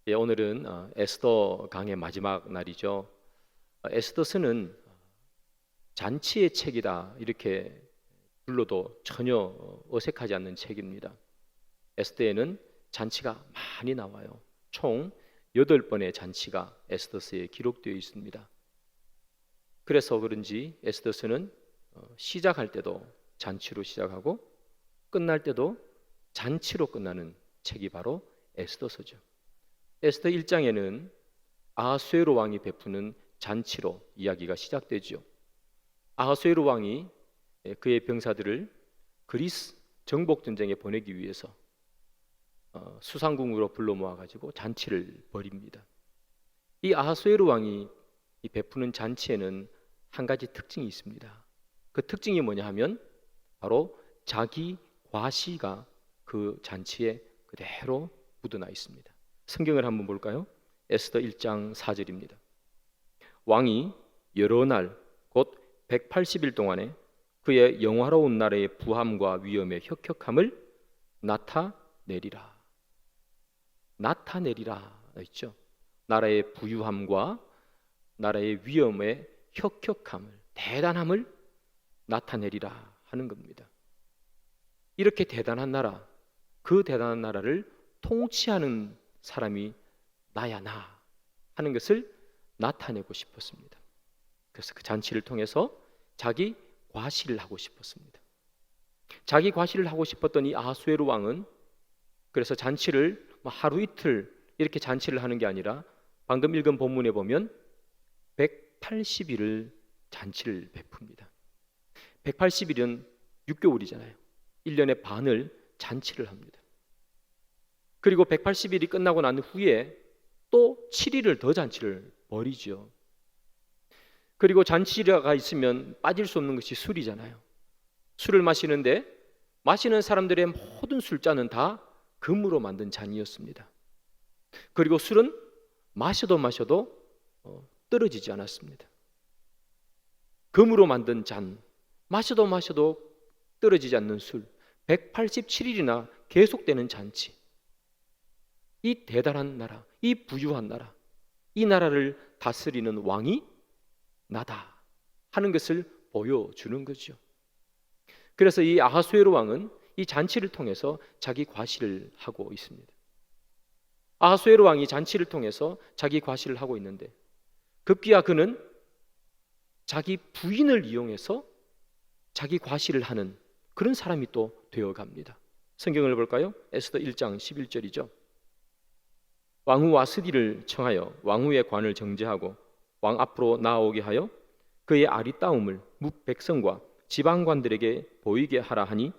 예, 오늘은 에스더 강의 마지막 날이죠. 에스더서는 잔치의 책이다 이렇게 불러도 전혀 어색하지 않는 책입니다. 에스더에는 잔치가 많이 나와요. 총 8번의 잔치가 에스더서에 기록되어 있습니다. 그래서 그런지 에스더서는 시작할 때도 잔치로 시작하고 끝날 때도 잔치로 끝나는 책이 바로 에스더서죠. 에스더 1장에는 아하수에로 왕이 베푸는 잔치로 이야기가 시작되죠. 아하수에로 왕이 그의 병사들을 그리스 정복 전쟁에 보내기 위해서 수상궁으로 불러 모아가지고 잔치를 벌입니다. 이 아하수에로 왕이 베푸는 잔치에는 한 가지 특징이 있습니다. 그 특징이 뭐냐 하면 바로 자기 과시가 그 잔치에 그대로 묻어나 있습니다. 성경을 한번 볼까요? 에스더 1장 4절입니다. 왕이 여러 날 곧 180일 동안에 그의 영화로운 나라의 부함과 위엄의 혁혁함을 나타내리라. 나타내리라 있죠. 나라의 부유함과 나라의 위엄의 혁혁함을, 대단함을 나타내리라 하는 겁니다. 이렇게 대단한 나라, 그 대단한 나라를 통치하는 사람이 나야 나 하는 것을 나타내고 싶었습니다. 그래서 그 잔치를 통해서 자기 과시를 하고 싶었습니다. 자기 과시를 하고 싶었던 이 아하수에로 왕은 그래서 잔치를 하루 이틀 이렇게 잔치를 하는 게 아니라 방금 읽은 본문에 보면 180일을 잔치를 베풉니다. 180일은 6개월이잖아요. 1년의 반을 잔치를 합니다. 그리고 180일이 끝나고 난 후에 또 7일을 더 잔치를 벌이죠. 그리고 잔치가 있으면 빠질 수 없는 것이 술이잖아요. 술을 마시는데 마시는 사람들의 모든 술잔은 다 금으로 만든 잔이었습니다. 그리고 술은 마셔도 떨어지지 않았습니다. 금으로 만든 잔, 마셔도 떨어지지 않는 술, 187일이나 계속되는 잔치. 이 대단한 나라, 이 부유한 나라, 이 나라를 다스리는 왕이 나다 하는 것을 보여주는 거죠. 그래서 이 아하수에로 왕은 이 잔치를 통해서 자기 과시를 하고 있습니다. 아하수에로 왕이 잔치를 통해서 자기 과시를 하고 있는데 급기야 그는 자기 부인을 이용해서 자기 과시를 하는 그런 사람이 또 되어갑니다. 성경을 볼까요? 에스더 1장 11절이죠. 왕후 와스디를 청하여 왕후의 관을 정제하고 왕 앞으로 나아오게 하여 그의 아리따움을 뭇 백성과 지방관들에게 보이게 하라 하니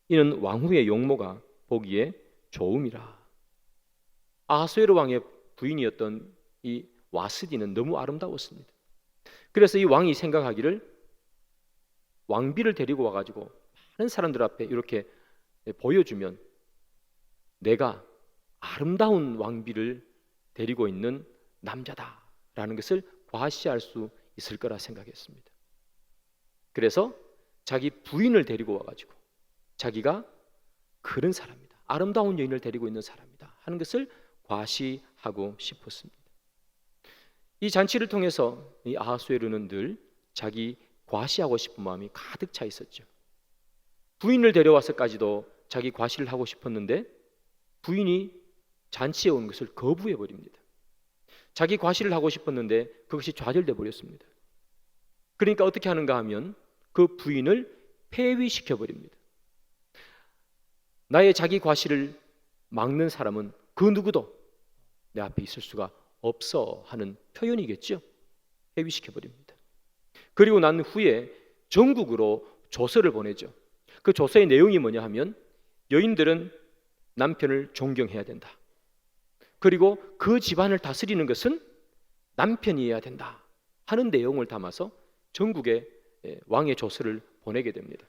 이는 왕후의 용모가 보기에 좋음이라. 아하수에로 왕의 부인이었던 이 와스디는 너무 아름다웠습니다. 그래서 이 왕이 생각하기를 왕비를 데리고 와가지고 많은 사람들 앞에 이렇게 보여주면 내가 아름다운 왕비를 데리고 있는 남자다라는 것을 과시할 수 있을 거라 생각했습니다. 그래서 자기 부인을 데리고 와가지고 자기가 그런 사람이다, 아름다운 여인을 데리고 있는 사람이다 하는 것을 과시하고 싶었습니다. 이 잔치를 통해서 이 아하수에로는 늘 자기 과시하고 싶은 마음이 가득 차 있었죠. 부인을 데려와서까지도 자기 과시를 하고 싶었는데 부인이 잔치에 온 것을 거부해 버립니다. 자기 과시를 하고 싶었는데 그것이 좌절돼 버렸습니다. 그러니까 어떻게 하는가 하면 그 부인을 폐위시켜 버립니다. 나의 자기 과시를 막는 사람은 그 누구도 내 앞에 있을 수가 없어 하는 표현이겠죠. 폐위시켜 버립니다. 그리고 난 후에 전국으로 조서를 보내죠. 그 조서의 내용이 뭐냐 하면 여인들은 남편을 존경해야 된다. 그리고 그 집안을 다스리는 것은 남편이어야 된다 하는 내용을 담아서 전국에 왕의 조서를 보내게 됩니다.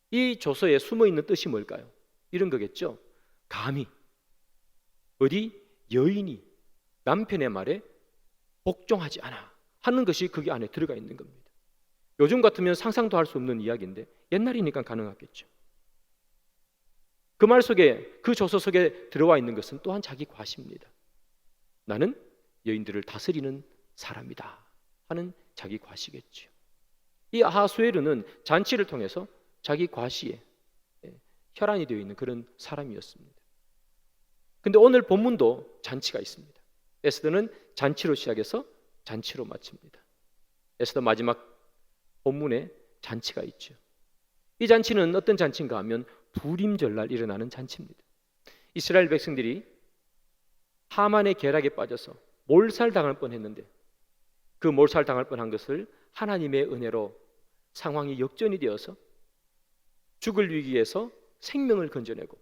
이 조서에 숨어있는 뜻이 뭘까요? 이런 거겠죠. 감히 어디 여인이 남편의 말에 복종하지 않아 하는 것이 거기 안에 들어가 있는 겁니다. 요즘 같으면 상상도 할 수 없는 이야기인데 옛날이니까 가능하겠죠. 그 말 속에, 그 조서 속에 들어와 있는 것은 또한 자기 과시입니다. 나는 여인들을 다스리는 사람이다 하는 자기 과시겠죠. 이 아하수에르는 잔치를 통해서 자기 과시에 혈안이 되어 있는 그런 사람이었습니다. 근데 오늘 본문도 잔치가 있습니다. 에스더는 잔치로 시작해서 잔치로 마칩니다. 에스더 마지막 본문에 잔치가 있죠. 이 잔치는 어떤 잔치인가 하면 부림절날 일어나는 잔치입니다. 이스라엘 백성들이 하만의 계략에 빠져서 몰살당할 뻔했는데 그 몰살당할 뻔한 것을 하나님의 은혜로 상황이 역전이 되어서 죽을 위기에서 생명을 건져내고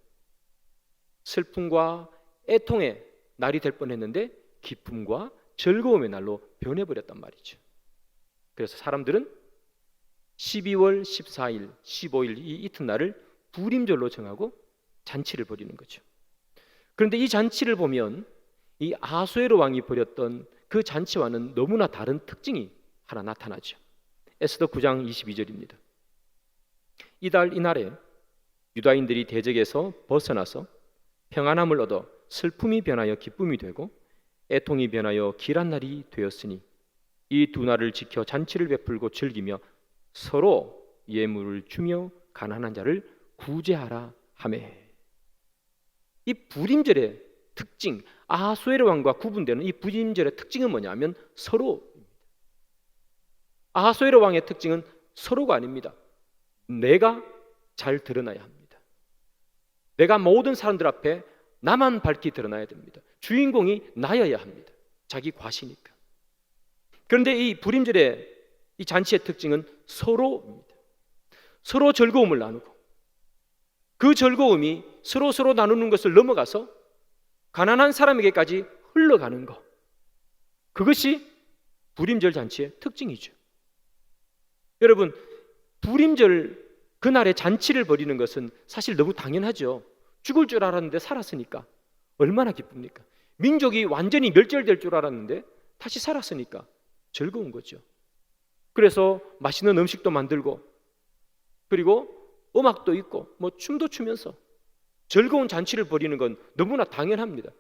슬픔과 애통의 날이 될 뻔했는데 기쁨과 즐거움의 날로 변해버렸단 말이죠. 그래서 사람들은 12월 14일, 15일 이 이튿날을 부림절로 정하고 잔치를 벌이는 거죠. 그런데 이 잔치를 보면 이 아하수에로 왕이 벌였던 그 잔치와는 너무나 다른 특징이 하나 나타나죠. 에스더 9장 22절입니다. 이달 이날에 유다인들이 대적에서 벗어나서 평안함을 얻어 슬픔이 변하여 기쁨이 되고 애통이 변하여 길한 날이 되었으니 이 두 날을 지켜 잔치를 베풀고 즐기며 서로 예물을 주며 가난한 자를 구제하라 하매. 이 부림절의 특징, 아하수에르 왕과 구분되는 이 부림절의 특징은 뭐냐면 서로입니다. 아하수에르 왕의 특징은 서로가 아닙니다. 내가 잘 드러나야 합니다. 내가 모든 사람들 앞에 나만 밝히 드러나야 됩니다. 주인공이 나여야 합니다. 자기 과시니까. 그런데 이 부림절의 이 잔치의 특징은 서로입니다. 서로 즐거움을 나누고 그 즐거움이 서로 나누는 것을 넘어가서 가난한 사람에게까지 흘러가는 것, 그것이 부림절 잔치의 특징이죠. 여러분, 부림절 그날에 잔치를 벌이는 것은 사실 너무 당연하죠. 죽을 줄 알았는데 살았으니까 얼마나 기쁩니까? 민족이 완전히 멸절될 줄 알았는데 다시 살았으니까 즐거운 거죠. 그래서 맛있는 음식도 만들고 그리고 음악도 있고 뭐 춤도 추면서 즐거운 잔치를 벌이는 건 너무나 당연합니다.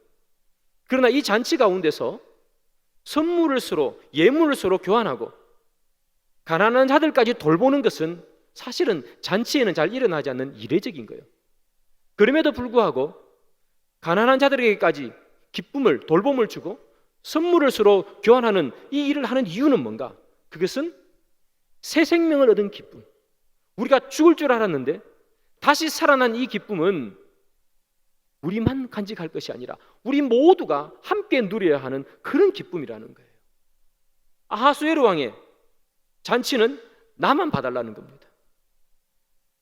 그러나 이 잔치 가운데서 선물을 서로, 예물을 서로 교환하고 가난한 자들까지 돌보는 것은 사실은 잔치에는 잘 일어나지 않는 이례적인 거예요. 그럼에도 불구하고 가난한 자들에게까지 기쁨을, 돌봄을 주고 선물을 서로 교환하는 이 일을 하는 이유는 뭔가? 그것은 새 생명을 얻은 기쁨, 우리가 죽을 줄 알았는데 다시 살아난 이 기쁨은 우리만 간직할 것이 아니라 우리 모두가 함께 누려야 하는 그런 기쁨이라는 거예요. 아하수에르 왕의 잔치는 나만 봐달라는 겁니다.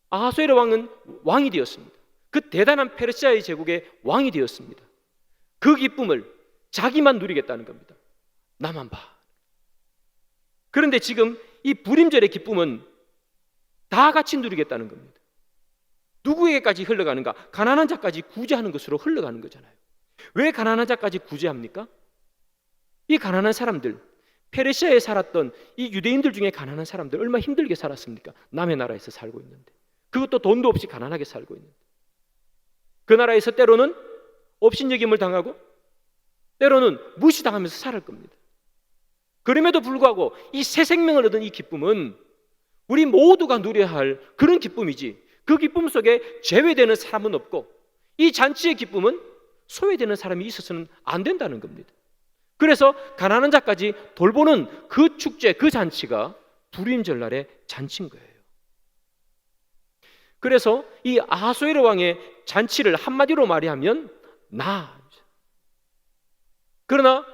아하수에르 왕은 왕이 되었습니다. 그 대단한 페르시아의 제국의 왕이 되었습니다. 그 기쁨을 자기만 누리겠다는 겁니다. 나만 봐. 그런데 지금 이 부림절의 기쁨은 다 같이 누리겠다는 겁니다. 누구에게까지 흘러가는가? 가난한 자까지 구제하는 것으로 흘러가는 거잖아요. 왜 가난한 자까지 구제합니까? 이 가난한 사람들, 페르시아에 살았던 이 유대인들 중에 가난한 사람들 얼마나 힘들게 살았습니까? 남의 나라에서 살고 있는데, 그것도 돈도 없이 가난하게 살고 있는데, 그 나라에서 때로는 업신여김을 당하고 때로는 무시당하면서 살을 겁니다. 그럼에도 불구하고 이 새 생명을 얻은 이 기쁨은 우리 모두가 누려야 할 그런 기쁨이지, 그 기쁨 속에 제외되는 사람은 없고 이 잔치의 기쁨은 소외되는 사람이 있어서는 안 된다는 겁니다. 그래서 가난한 자까지 돌보는 그 축제, 그 잔치가 부림절날의 잔치인 거예요. 그래서 이 아하수에르 왕의 잔치를 한마디로 말하면 나. 그러나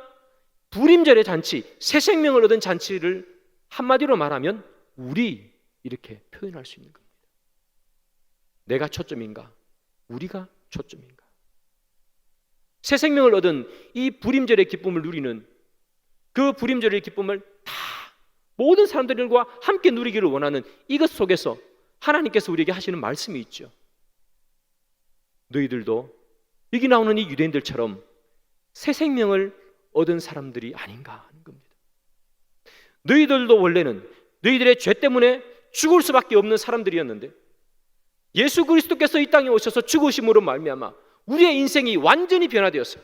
부림절의 잔치, 새 생명을 얻은 잔치를 한마디로 말하면 우리, 이렇게 표현할 수 있는 겁니다. 내가 초점인가? 우리가 초점인가? 새 생명을 얻은 이 부림절의 기쁨을 누리는 그 부림절의 기쁨을 다 모든 사람들과 함께 누리기를 원하는 이것 속에서 하나님께서 우리에게 하시는 말씀이 있죠. 너희들도 여기 나오는 이 유대인들처럼 새 생명을 얻은 사람들이 아닌가 하는 겁니다. 너희들도 원래는 너희들의 죄 때문에 죽을 수밖에 없는 사람들이었는데 예수 그리스도께서 이 땅에 오셔서 죽으심으로 말미암아 우리의 인생이 완전히 변화되었어요.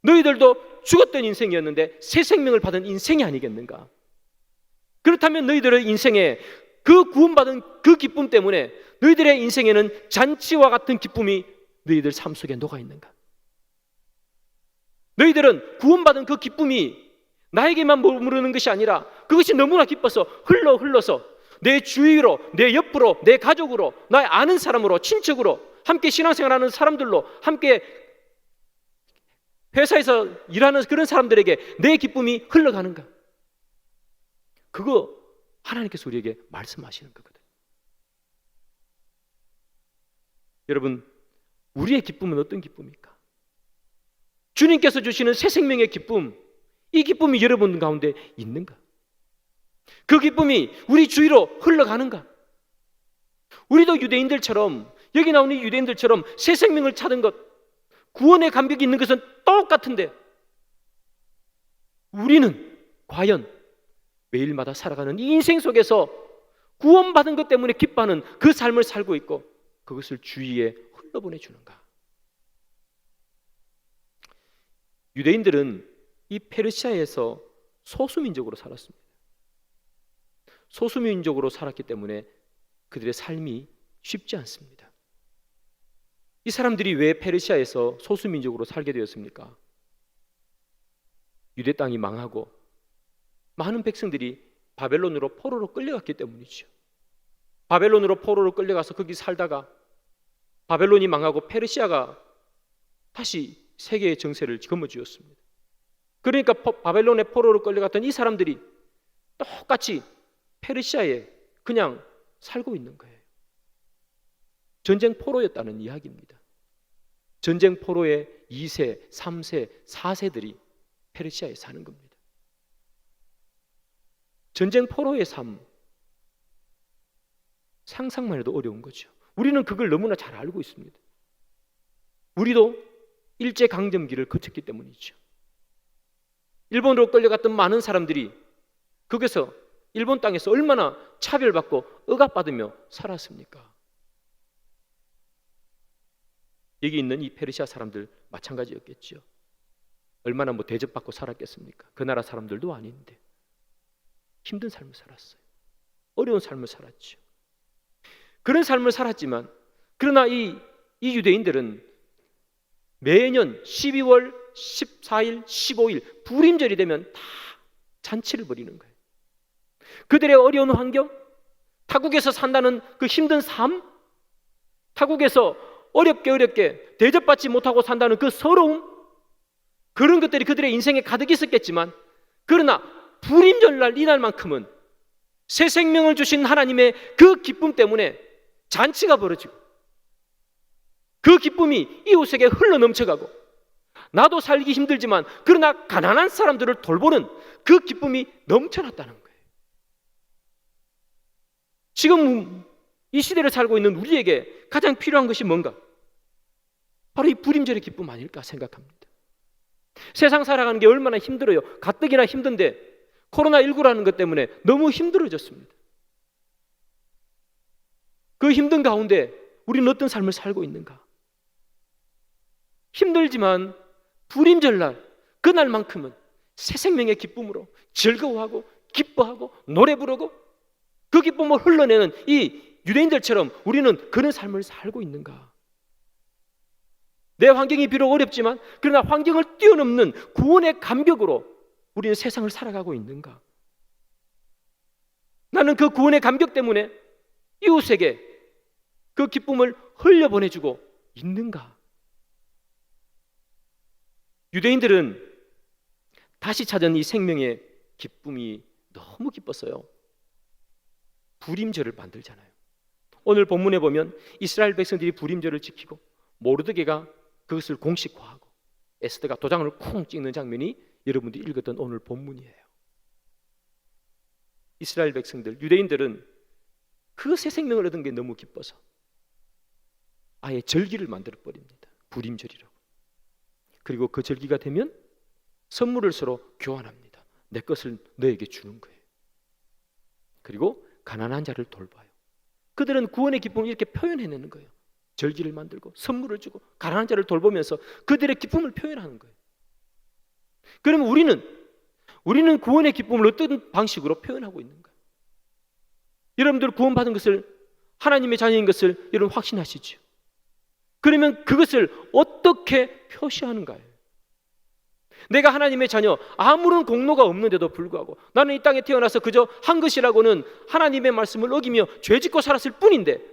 너희들도 죽었던 인생이었는데 새 생명을 받은 인생이 아니겠는가? 그렇다면 너희들의 인생에 그 구원받은 그 기쁨 때문에 너희들의 인생에는 잔치와 같은 기쁨이 너희들 삶 속에 녹아 있는가? 너희들은 구원받은 그 기쁨이 나에게만 머무르는 것이 아니라 그것이 너무나 기뻐서 흘러서 내 주위로, 내 옆으로, 내 가족으로, 나의 아는 사람으로, 친척으로, 함께 신앙생활하는 사람들로, 함께 회사에서 일하는 그런 사람들에게 내 기쁨이 흘러가는가? 그거 하나님께서 우리에게 말씀하시는 거거든요. 여러분, 우리의 기쁨은 어떤 기쁨입니까? 주님께서 주시는 새 생명의 기쁨, 이 기쁨이 여러분 가운데 있는가? 그 기쁨이 우리 주위로 흘러가는가? 우리도 유대인들처럼, 여기 나오는 유대인들처럼 새 생명을 찾은 것, 구원의 감격이 있는 것은 똑같은데 우리는 과연 매일마다 살아가는 이 인생 속에서 구원받은 것 때문에 기뻐하는 그 삶을 살고 있고 그것을 주위에 흘러보내주는가? 유대인들은 이 페르시아에서 소수민족으로 살았습니다. 소수민족으로 살았기 때문에 그들의 삶이 쉽지 않습니다. 이 사람들이 왜 페르시아에서 소수민족으로 살게 되었습니까? 유대 땅이 망하고 많은 백성들이 바벨론으로 포로로 끌려갔기 때문이죠. 바벨론으로 포로로 끌려가서 거기 살다가 바벨론이 망하고 페르시아가 다시 세계의 정세를 거머쥐었습니다. 그러니까 바벨론의 포로로 끌려갔던 이 사람들이 똑같이 페르시아에 그냥 살고 있는 거예요. 전쟁 포로였다는 이야기입니다. 전쟁 포로의 2세, 3세, 4세들이 페르시아에 사는 겁니다. 전쟁 포로의 삶, 상상만 해도 어려운 거죠. 우리는 그걸 너무나 잘 알고 있습니다. 우리도 일제강점기를 거쳤기 때문이죠. 일본으로 끌려갔던 많은 사람들이 거기서 일본 땅에서 얼마나 차별받고 억압받으며 살았습니까? 여기 있는 이 페르시아 사람들 마찬가지였겠죠. 얼마나 대접받고 살았겠습니까? 그 나라 사람들도 아닌데 힘든 삶을 살았어요. 어려운 삶을 살았죠. 그런 삶을 살았지만 그러나 이 유대인들은 매년 12월 14일, 15일 부림절이 되면 다 잔치를 벌이는 거예요. 그들의 어려운 환경, 타국에서 산다는 그 힘든 삶, 타국에서 어렵게 대접받지 못하고 산다는 그 서러움, 그런 것들이 그들의 인생에 가득 있었겠지만 그러나 부림절날 이날만큼은 새 생명을 주신 하나님의 그 기쁨 때문에 잔치가 벌어지고 그 기쁨이 이웃에게 흘러넘쳐가고 나도 살기 힘들지만 그러나 가난한 사람들을 돌보는 그 기쁨이 넘쳐났다는 거예요. 지금 이 시대를 살고 있는 우리에게 가장 필요한 것이 뭔가? 바로 이 부림절의 기쁨 아닐까 생각합니다. 세상 살아가는 게 얼마나 힘들어요. 가뜩이나 힘든데 코로나19라는 것 때문에 너무 힘들어졌습니다. 그 힘든 가운데 우리는 어떤 삶을 살고 있는가? 힘들지만 부림절날 그날만큼은 새 생명의 기쁨으로 즐거워하고 기뻐하고 노래 부르고 그 기쁨을 흘러내는 이 유대인들처럼 우리는 그런 삶을 살고 있는가? 내 환경이 비록 어렵지만 그러나 환경을 뛰어넘는 구원의 감격으로 우리는 세상을 살아가고 있는가? 나는 그 구원의 감격 때문에 이웃에게 그 기쁨을 흘려보내주고 있는가? 유대인들은 다시 찾은 이 생명의 기쁨이 너무 기뻤어요. 부림절을 만들잖아요. 오늘 본문에 보면 이스라엘 백성들이 부림절을 지키고 모르드게가 그것을 공식화하고 에스더가 도장을 콩 찍는 장면이 여러분들이 읽었던 오늘 본문이에요. 이스라엘 백성들, 유대인들은 그 새 생명을 얻은 게 너무 기뻐서 아예 절기를 만들어 버립니다. 부림절이라고. 그리고 그 절기가 되면 선물을 서로 교환합니다. 내 것을 너에게 주는 거예요. 그리고 가난한 자를 돌봐요. 그들은 구원의 기쁨을 이렇게 표현해내는 거예요. 절기를 만들고 선물을 주고 가난한 자를 돌보면서 그들의 기쁨을 표현하는 거예요. 그러면 우리는 구원의 기쁨을 어떤 방식으로 표현하고 있는가? 여러분들 구원받은 것을, 하나님의 자녀인 것을 여러분 확신하시죠? 그러면 그것을 어떻게 표시하는가요? 내가 하나님의 자녀, 아무런 공로가 없는데도 불구하고 나는 이 땅에 태어나서 그저 한 것이라고는 하나님의 말씀을 어기며 죄짓고 살았을 뿐인데,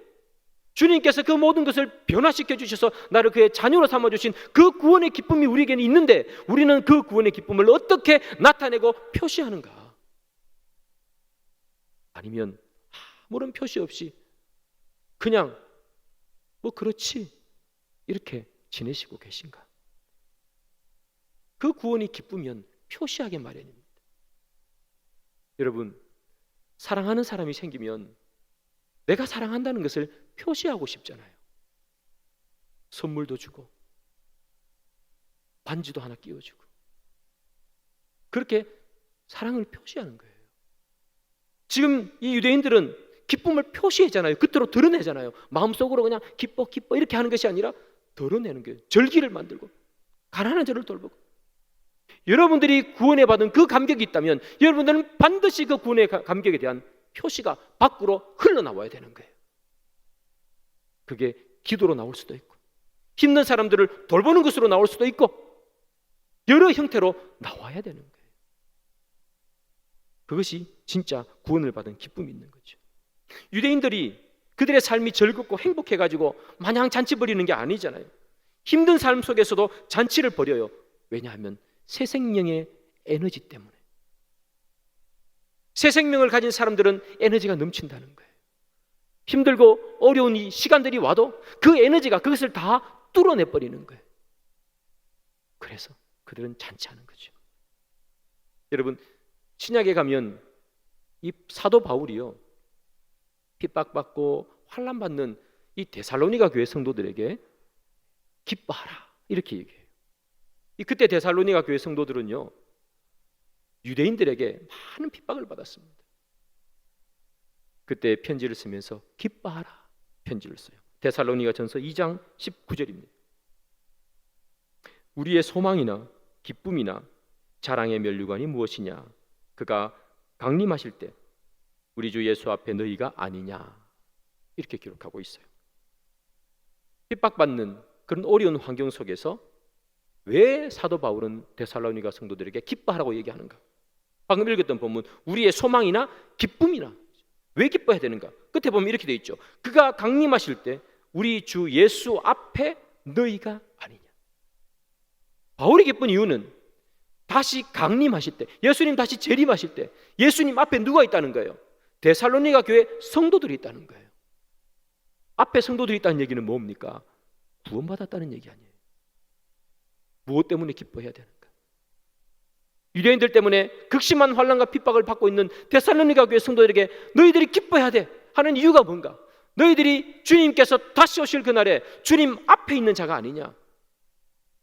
주님께서 그 모든 것을 변화시켜 주셔서 나를 그의 자녀로 삼아주신 그 구원의 기쁨이 우리에게는 있는데, 우리는 그 구원의 기쁨을 어떻게 나타내고 표시하는가? 아니면 아무런 표시 없이 그냥 뭐 그렇지 이렇게 지내시고 계신가? 그 구원이 기쁘면 표시하기 마련입니다. 여러분, 사랑하는 사람이 생기면 내가 사랑한다는 것을 표시하고 싶잖아요. 선물도 주고 반지도 하나 끼워주고 그렇게 사랑을 표시하는 거예요. 지금 이 유대인들은 기쁨을 표시했잖아요. 겉으로 드러내잖아요. 마음속으로 그냥 기뻐 이렇게 하는 것이 아니라 드러내는 거예요. 절기를 만들고 가난한 자를 돌보고. 여러분들이 구원에 받은 그 감격이 있다면 여러분들은 반드시 그 구원의 감격에 대한 표시가 밖으로 흘러나와야 되는 거예요. 그게 기도로 나올 수도 있고, 힘든 사람들을 돌보는 것으로 나올 수도 있고, 여러 형태로 나와야 되는 거예요. 그것이 진짜 구원을 받은 기쁨이 있는 거죠. 유대인들이 그들의 삶이 즐겁고 행복해가지고 마냥 잔치 벌이는 게 아니잖아요. 힘든 삶 속에서도 잔치를 벌여요. 왜냐하면 새 생명의 에너지 때문에. 새 생명을 가진 사람들은 에너지가 넘친다는 거예요. 힘들고 어려운 이 시간들이 와도 그 에너지가 그것을 다 뚫어내버리는 거예요. 그래서 그들은 잔치하는 거죠. 여러분, 신약에 가면 이 사도 바울이요, 핍박받고 환난받는 이 데살로니가 교회 성도들에게 기뻐하라 이렇게 얘기해요. 그때 데살로니가 교회 성도들은요, 유대인들에게 많은 핍박을 받았습니다. 그때 편지를 쓰면서 기뻐하라 편지를 써요. 데살로니가 전서 2장 19절입니다. 우리의 소망이나 기쁨이나 자랑의 면류관이 무엇이냐? 그가 강림하실 때 우리 주 예수 앞에 너희가 아니냐? 이렇게 기록하고 있어요. 핍박받는 그런 어려운 환경 속에서 왜 사도 바울은 데살로니가 성도들에게 기뻐하라고 얘기하는가? 방금 읽었던 본문, 우리의 소망이나 기쁨이나, 왜 기뻐해야 되는가? 끝에 보면 이렇게 돼 있죠. 그가 강림하실 때 우리 주 예수 앞에 너희가 아니냐. 바울이 기쁜 이유는 다시 강림하실 때, 예수님 다시 재림하실 때 예수님 앞에 누가 있다는 거예요? 데살로니가 교회 성도들이 있다는 거예요. 앞에 성도들이 있다는 얘기는 뭡니까? 구원받았다는 얘기 아니에요. 무엇 때문에 기뻐해야 되는가? 유대인들 때문에 극심한 환난과 핍박을 받고 있는 데살로니가 교회 성도들에게 너희들이 기뻐해야 돼 하는 이유가 뭔가? 너희들이 주님께서 다시 오실 그날에 주님 앞에 있는 자가 아니냐?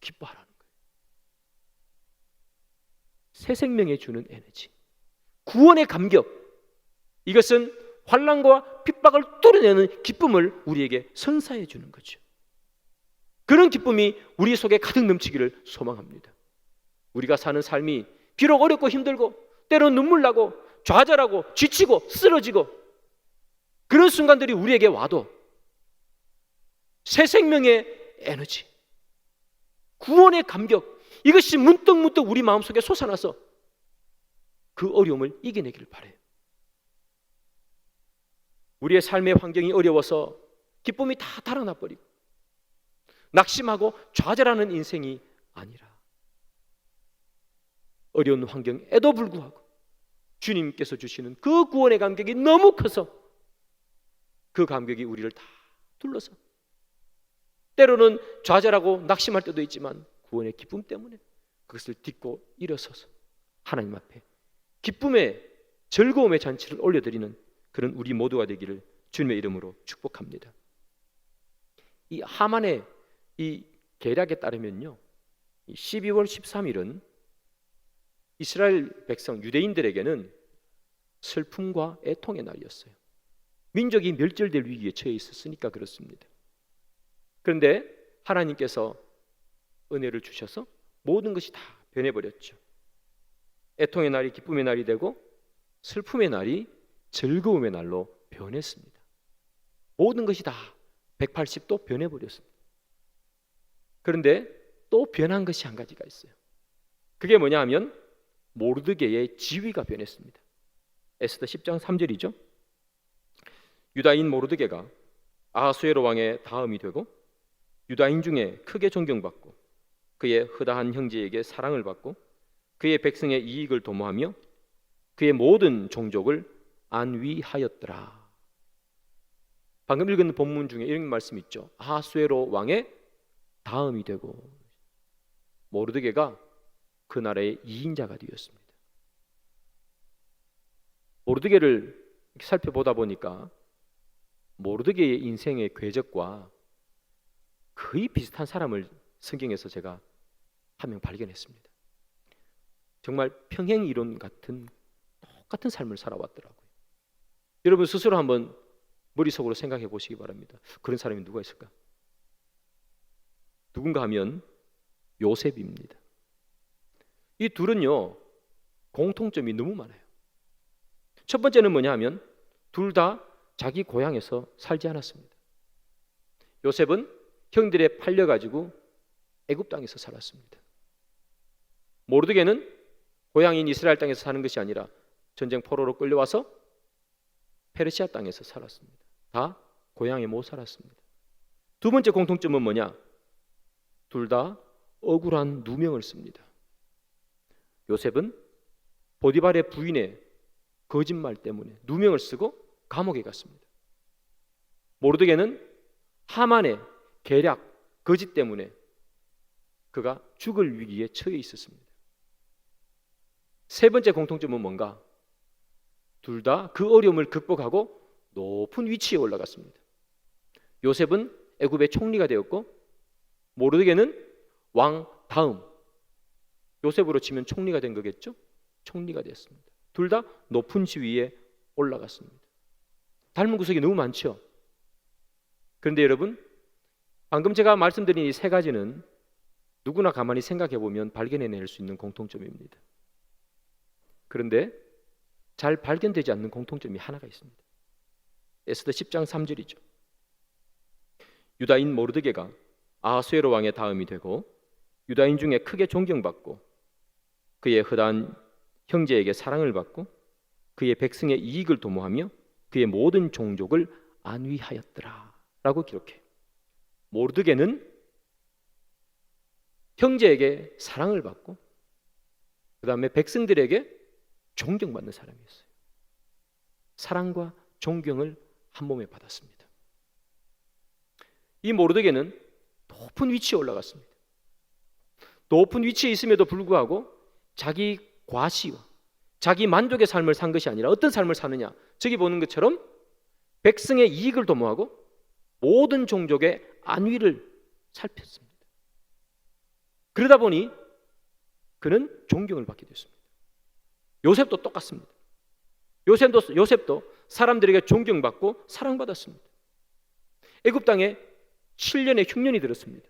기뻐하라는 거예요. 새 생명에 주는 에너지, 구원의 감격, 이것은 환난과 핍박을 뚫어내는 기쁨을 우리에게 선사해 주는 거죠. 그런 기쁨이 우리 속에 가득 넘치기를 소망합니다. 우리가 사는 삶이 비록 어렵고 힘들고 때로 눈물 나고 좌절하고 지치고 쓰러지고 그런 순간들이 우리에게 와도 새 생명의 에너지, 구원의 감격, 이것이 문득문득 우리 마음속에 솟아나서 그 어려움을 이겨내기를 바라요. 우리의 삶의 환경이 어려워서 기쁨이 다 달아나 버리고 낙심하고 좌절하는 인생이 아니라, 어려운 환경에도 불구하고 주님께서 주시는 그 구원의 감격이 너무 커서 그 감격이 우리를 다 둘러서 때로는 좌절하고 낙심할 때도 있지만 구원의 기쁨 때문에 그것을 딛고 일어서서 하나님 앞에 기쁨의 즐거움의 잔치를 올려드리는 그런 우리 모두가 되기를 주님의 이름으로 축복합니다. 이 하만의 이 계략에 따르면요, 12월 13일은 이스라엘 백성 유대인들에게는 슬픔과 애통의 날이었어요. 민족이 멸절될 위기에 처해 있었으니까 그렇습니다. 그런데 하나님께서 은혜를 주셔서 모든 것이 다 변해버렸죠. 애통의 날이 기쁨의 날이 되고 슬픔의 날이 즐거움의 날로 변했습니다. 모든 것이 다 180도 변해버렸습니다. 그런데 또 변한 것이 한 가지가 있어요. 그게 뭐냐 하면 모르드게의 지위가 변했습니다. 에스더 10장 3절이죠. 유다인 모르드게가 아하수에로 왕의 다음이 되고 유다인 중에 크게 존경받고 그의 허다한 형제에게 사랑을 받고 그의 백성의 이익을 도모하며 그의 모든 종족을 안위하였더라. 방금 읽은 본문 중에 이런 말씀이 있죠. 아하수에로 왕의 다음이 되고 모르드게가 그 나라의 2인자가 되었습니다. 모르드게를 살펴보다 보니까 모르드게의 인생의 궤적과 거의 비슷한 사람을 성경에서 제가 한 명 발견했습니다. 정말 평행 이론 같은 똑같은 삶을 살아왔더라고요. 여러분 스스로 한번 머릿속으로 생각해 보시기 바랍니다. 그런 사람이 누가 있을까? 누군가 하면 요셉입니다. 이 둘은요 공통점이 너무 많아요. 첫 번째는 뭐냐 하면 둘 다 자기 고향에서 살지 않았습니다. 요셉은 형들에 팔려가지고 애굽 땅에서 살았습니다. 모르드게는 고향인 이스라엘 땅에서 사는 것이 아니라 전쟁 포로로 끌려와서 페르시아 땅에서 살았습니다. 다 고향에 못 살았습니다. 두 번째 공통점은 뭐냐? 둘 다 억울한 누명을 씁니다. 요셉은 보디발의 부인의 거짓말 때문에 누명을 쓰고 감옥에 갔습니다. 모르드게는 하만의 계략, 거짓 때문에 그가 죽을 위기에 처해 있었습니다. 세 번째 공통점은 뭔가? 둘 다 그 어려움을 극복하고 높은 위치에 올라갔습니다. 요셉은 애굽의 총리가 되었고 모르드게는 왕 다음, 요셉으로 치면 총리가 된 거겠죠? 총리가 됐습니다. 둘 다 높은 지위에 올라갔습니다. 닮은 구석이 너무 많죠? 그런데 여러분, 방금 제가 말씀드린 이 세 가지는 누구나 가만히 생각해 보면 발견해낼 수 있는 공통점입니다. 그런데 잘 발견되지 않는 공통점이 하나가 있습니다. 에스더 10장 3절이죠. 유다인 모르드게가 아하수에로 왕의 다음이 되고 유다인 중에 크게 존경받고 그의 허다한 형제에게 사랑을 받고 그의 백성의 이익을 도모하며 그의 모든 종족을 안위하였더라 라고 기록해. 모르드게는 형제에게 사랑을 받고 그 다음에 백성들에게 존경받는 사람이었어요. 사랑과 존경을 한 몸에 받았습니다. 이 모르드게는 높은 위치에 올라갔습니다. 높은 위치에 있음에도 불구하고 자기 과시와 자기 만족의 삶을 산 것이 아니라 어떤 삶을 사느냐? 저기 보는 것처럼 백성의 이익을 도모하고 모든 종족의 안위를 살폈습니다. 그러다 보니 그는 존경을 받게 됐습니다. 요셉도 똑같습니다. 요셉도 사람들에게 존경받고 사랑받았습니다. 애굽 땅에 7년의 흉년이 들었습니다.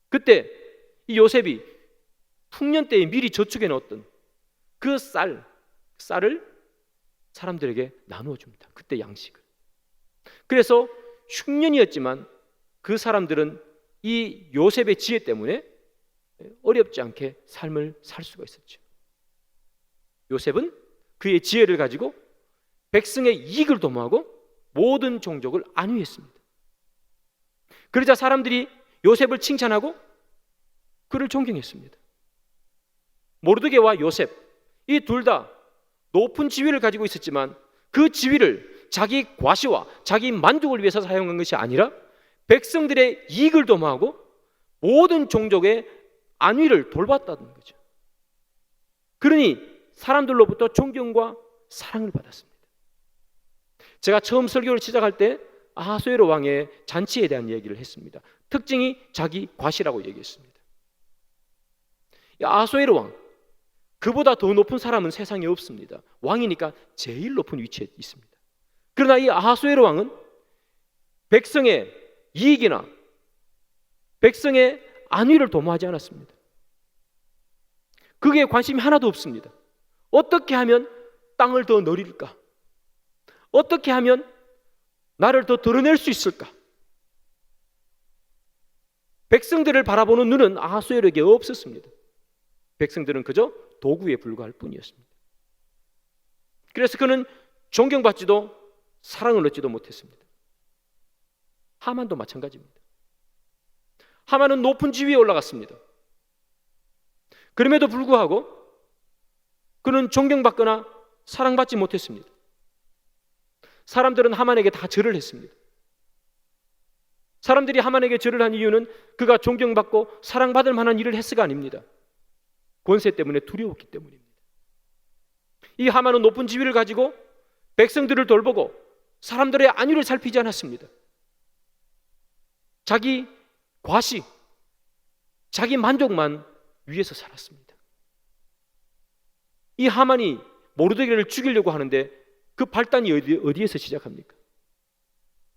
그때 이 요셉이 흉년 때에 미리 저축해 놓았던 그 쌀을 사람들에게 나누어 줍니다. 그때 양식을. 그래서 흉년이었지만 그 사람들은 이 요셉의 지혜 때문에 어렵지 않게 삶을 살 수가 있었죠. 요셉은 그의 지혜를 가지고 백성의 이익을 도모하고 모든 종족을 안위했습니다. 그러자 사람들이 요셉을 칭찬하고 그를 존경했습니다. 모르드게와 요셉 이 둘 다 높은 지위를 가지고 있었지만 그 지위를 자기 과시와 자기 만족을 위해서 사용한 것이 아니라 백성들의 이익을 도모하고 모든 종족의 안위를 돌봤다는 거죠. 그러니 사람들로부터 존경과 사랑을 받았습니다. 제가 처음 설교를 시작할 때 아하수에로 왕의 잔치에 대한 얘기를 했습니다. 특징이 자기 과시라고 얘기했습니다. 아하수에로 왕, 그보다 더 높은 사람은 세상에 없습니다. 왕이니까 제일 높은 위치에 있습니다. 그러나 이 아하수에로 왕은 백성의 이익이나 백성의 안위를 도모하지 않았습니다. 그게 관심이 하나도 없습니다. 어떻게 하면 땅을 더 늘릴까? 어떻게 하면 나를 더 드러낼 수 있을까? 백성들을 바라보는 눈은 아하수에르에게 없었습니다. 백성들은 그저 도구에 불과할 뿐이었습니다. 그래서 그는 존경받지도 사랑을 얻지도 못했습니다. 하만도 마찬가지입니다. 하만은 높은 지위에 올라갔습니다. 그럼에도 불구하고 그는 존경받거나 사랑받지 못했습니다. 사람들은 하만에게 다 절을 했습니다. 사람들이 하만에게 절을 한 이유는 그가 존경받고 사랑받을 만한 일을 했어가 아닙니다. 권세 때문에 두려웠기 때문입니다. 이 하만은 높은 지위를 가지고 백성들을 돌보고 사람들의 안위를 살피지 않았습니다. 자기 과식, 자기 만족만 위해서 살았습니다. 이 하만이 모르드게를 죽이려고 하는데 그 발단이 어디에서 시작합니까?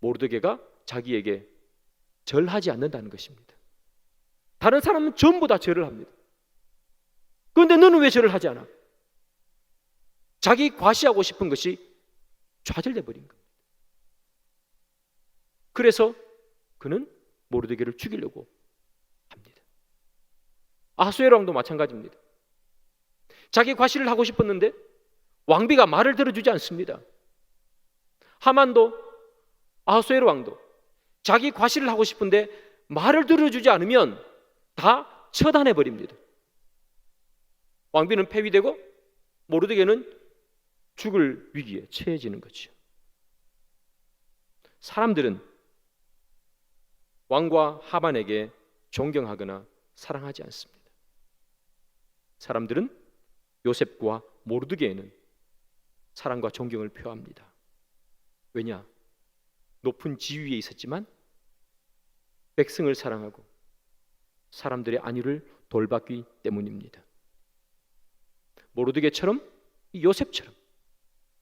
모르드게가 자기에게 절하지 않는다는 것입니다. 다른 사람은 전부 다 절을 합니다. 그런데 너는 왜 절을 하지 않아? 자기 과시하고 싶은 것이 좌절돼 버린 겁니다. 그래서 그는 모르드게를 죽이려고 합니다. 아하수에로 왕도 마찬가지입니다. 자기 과시를 하고 싶었는데 왕비가 말을 들어주지 않습니다. 하만도 아하수에로 왕도 자기 과시를 하고 싶은데 말을 들어주지 않으면 다 처단해 버립니다. 왕비는 폐위되고 모르드게는 죽을 위기에 처해지는 거죠. 사람들은 왕과 하만에게 존경하거나 사랑하지 않습니다. 사람들은 요셉과 모르드게에는 사랑과 존경을 표합니다. 왜냐? 높은 지위에 있었지만 백성을 사랑하고 사람들의 안위를 돌봤기 때문입니다. 모르드게처럼, 요셉처럼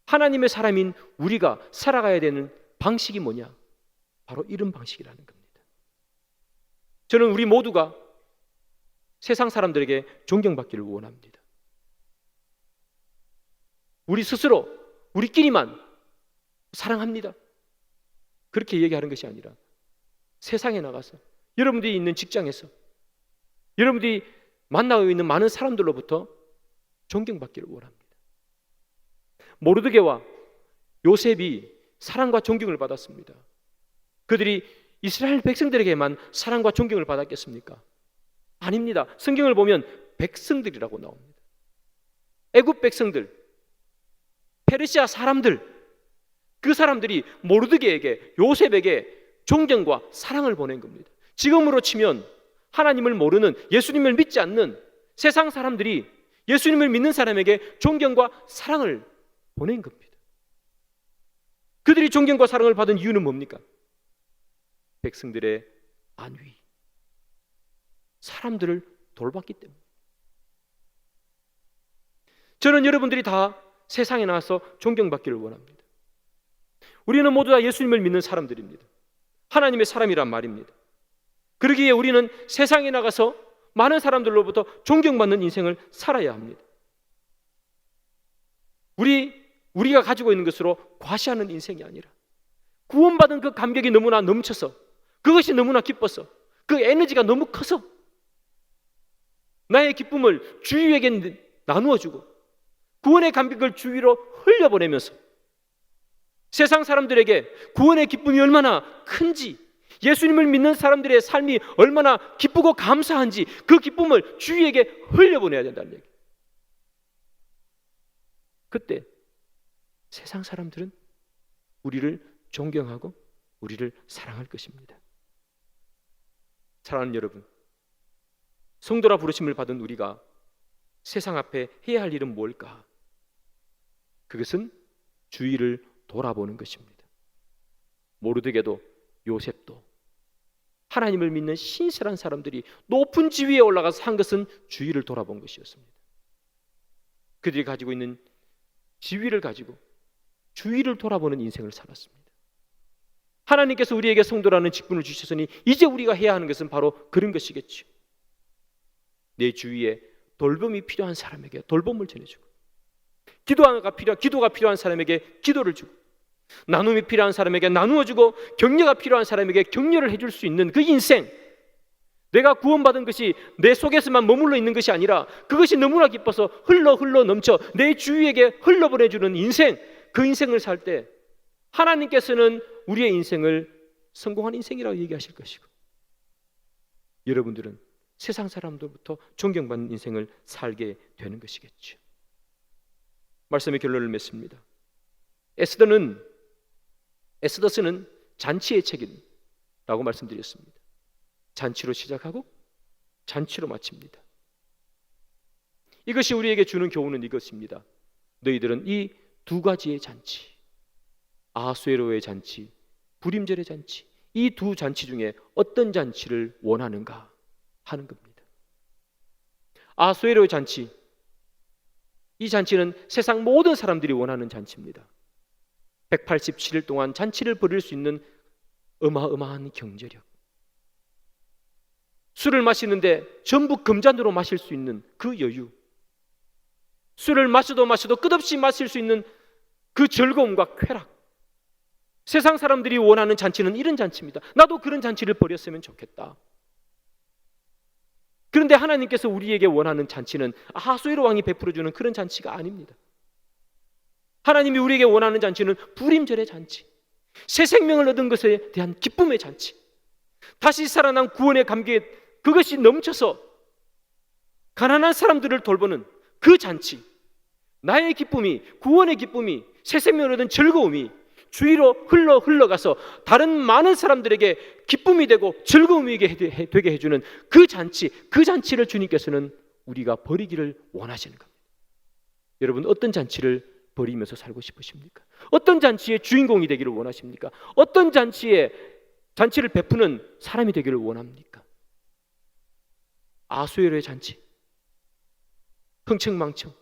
하나님의 사람인 우리가 살아가야 되는 방식이 뭐냐? 바로 이런 방식이라는 겁니다. 저는 우리 모두가 세상 사람들에게 존경받기를 원합니다. 우리 스스로 우리끼리만 사랑합니다. 그렇게 얘기하는 것이 아니라 세상에 나가서 여러분들이 있는 직장에서 여러분들이 만나고 있는 많은 사람들로부터 존경받기를 원합니다. 모르드게와 요셉이 사랑과 존경을 받았습니다. 그들이 이스라엘 백성들에게만 사랑과 존경을 받았겠습니까? 아닙니다. 성경을 보면 백성들이라고 나옵니다. 애굽 백성들, 페르시아 사람들, 그 사람들이 모르드게에게, 요셉에게 존경과 사랑을 보낸 겁니다. 지금으로 치면 하나님을 모르는, 예수님을 믿지 않는 세상 사람들이 예수님을 믿는 사람에게 존경과 사랑을 보낸 겁니다. 그들이 존경과 사랑을 받은 이유는 뭡니까? 백성들의 안위, 사람들을 돌봤기 때문에. 저는 여러분들이 다 세상에 나와서 존경받기를 원합니다. 우리는 모두 다 예수님을 믿는 사람들입니다. 하나님의 사람이란 말입니다. 그러기에 우리는 세상에 나가서 많은 사람들로부터 존경받는 인생을 살아야 합니다. 우리가 가지고 있는 것으로 과시하는 인생이 아니라 구원받은 그 감격이 너무나 넘쳐서, 그것이 너무나 기뻐서, 그 에너지가 너무 커서 나의 기쁨을 주위에게 나누어주고 구원의 감격을 주위로 흘려보내면서 세상 사람들에게 구원의 기쁨이 얼마나 큰지, 예수님을 믿는 사람들의 삶이 얼마나 기쁘고 감사한지 그 기쁨을 주위에게 흘려보내야 된다는 얘기. 그때 세상 사람들은 우리를 존경하고 우리를 사랑할 것입니다. 사랑하는 여러분, 성도라 부르심을 받은 우리가 세상 앞에 해야 할 일은 뭘까? 그것은 주위를 돌아보는 것입니다. 모르드게도 요셉도 하나님을 믿는 신실한 사람들이 높은 지위에 올라가서 한 것은 주위를 돌아본 것이었습니다. 그들이 가지고 있는 지위를 가지고 주위를 돌아보는 인생을 살았습니다. 하나님께서 우리에게 성도라는 직분을 주셨으니 이제 우리가 해야 하는 것은 바로 그런 것이겠죠. 내 주위에 돌봄이 필요한 사람에게 돌봄을 전해주고, 기도가 필요한 사람에게 기도를 주고, 나눔이 필요한 사람에게 나누어주고, 격려가 필요한 사람에게 격려를 해줄 수 있는 그 인생, 내가 구원받은 것이 내 속에서만 머물러 있는 것이 아니라 그것이 너무나 기뻐서 흘러 넘쳐 내 주위에게 흘러보내주는 인생, 그 인생을 살 때 하나님께서는 우리의 인생을 성공한 인생이라고 얘기하실 것이고, 여러분들은 세상 사람들부터 존경받는 인생을 살게 되는 것이겠죠. 말씀의 결론을 맺습니다. 에스더스는 잔치의 책임이라고 말씀드렸습니다. 잔치로 시작하고 잔치로 마칩니다. 이것이 우리에게 주는 교훈은 이것입니다. 너희들은 이 두 가지의 잔치, 아수에로의 잔치, 불임절의 잔치, 이 두 잔치 중에 어떤 잔치를 원하는가 하는 겁니다. 아수에로의 잔치, 이 잔치는 세상 모든 사람들이 원하는 잔치입니다. 187일 동안 잔치를 벌일 수 있는 어마어마한 경제력, 술을 마시는데 전부 금잔으로 마실 수 있는 그 여유, 술을 마셔도 끝없이 마실 수 있는 그 즐거움과 쾌락, 세상 사람들이 원하는 잔치는 이런 잔치입니다. 나도 그런 잔치를 벌였으면 좋겠다. 그런데 하나님께서 우리에게 원하는 잔치는 아하수에로 왕이 베풀어주는 그런 잔치가 아닙니다. 하나님이 우리에게 원하는 잔치는 불임절의 잔치, 새 생명을 얻은 것에 대한 기쁨의 잔치, 다시 살아난 구원의 감격에 그것이 넘쳐서 가난한 사람들을 돌보는 그 잔치, 나의 기쁨이, 구원의 기쁨이, 새 생명을 얻은 즐거움이 주위로 흘러가서 다른 많은 사람들에게 기쁨이 되고 즐거움이 되게 해주는 그 잔치, 그 잔치를 주님께서는 우리가 벌이기를 원하시는 겁니다. 여러분, 어떤 잔치를 벌이면서 살고 싶으십니까? 어떤 잔치의 주인공이 되기를 원하십니까? 어떤 잔치를 베푸는 사람이 되기를 원합니까? 아수에로의 잔치, 흥청망청,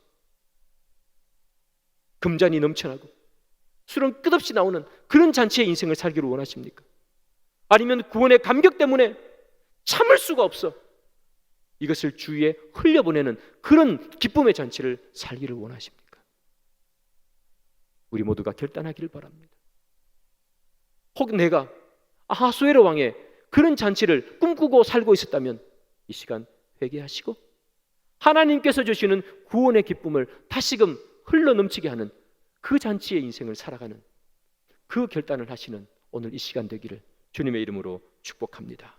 금잔이 넘쳐나고 술은 끝없이 나오는 그런 잔치의 인생을 살기를 원하십니까? 아니면 구원의 감격 때문에 참을 수가 없어 이것을 주위에 흘려보내는 그런 기쁨의 잔치를 살기를 원하십니까? 우리 모두가 결단하기를 바랍니다. 혹 내가 아하수에로 왕의 그런 잔치를 꿈꾸고 살고 있었다면 이 시간 회개하시고 하나님께서 주시는 구원의 기쁨을 다시금 흘러넘치게 하는 그 잔치의 인생을 살아가는 그 결단을 하시는 오늘 이 시간 되기를 주님의 이름으로 축복합니다.